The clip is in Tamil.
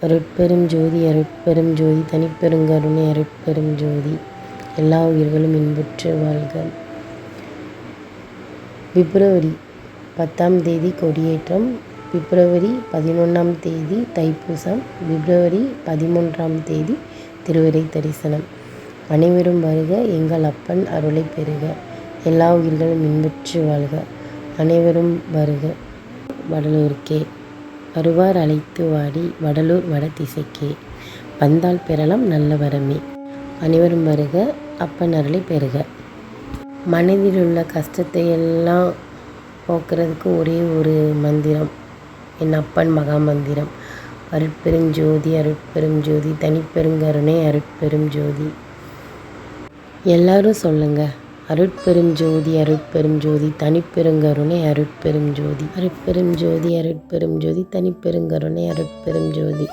அருட்பெரும் ஜோதி அருட்பெரும் ஜோதி தனிப்பெருங்கருணை அருட்பெரும் ஜோதி. எல்லா உயிர்களும் இன்புற்று வாழ்க. பிப்ரவரி 10ஆம் தேதி கொடியேற்றம், பிப்ரவரி 11ஆம் தேதி தைப்பூசம், பிப்ரவரி 13ஆம் தேதி திருவரை தரிசனம். அனைவரும் வருக, எங்கள் அப்பன் அருளை பெறுக. எல்லா உயிர்களும் இன்புற்று வாழ்க. அனைவரும் வருக. வடலூருக்கே வருவார் அழைத்து வாடி, வடலூர் வடதிசைக்கே வந்தால் பெறலாம் நல்ல வரமே. அனைவரும் வருக, அப்பன் அருளை பெறுக. மனதில் உள்ள கஷ்டத்தை எல்லாம் போக்குறதுக்கு ஒரே ஒரு மந்திரம், என் அப்பன் மகா மந்திரம். அருட்பெருஞ்சோதி அருட்பெரும் ஜோதி தனிப்பெருங்கருணை அருட்பெரும் ஜோதி. எல்லாரும் சொல்லுங்க, அருட்பெரும் ஜோதி அருட்பெரும் ஜோதி தனிப்பெருங்கருணை அருட்பெரும் ஜோதி. அருட்பெரும் ஜோதி அருட்பெரும் ஜோதி தனிப்பெருங்கருணை அருட்பெரும் ஜோதி.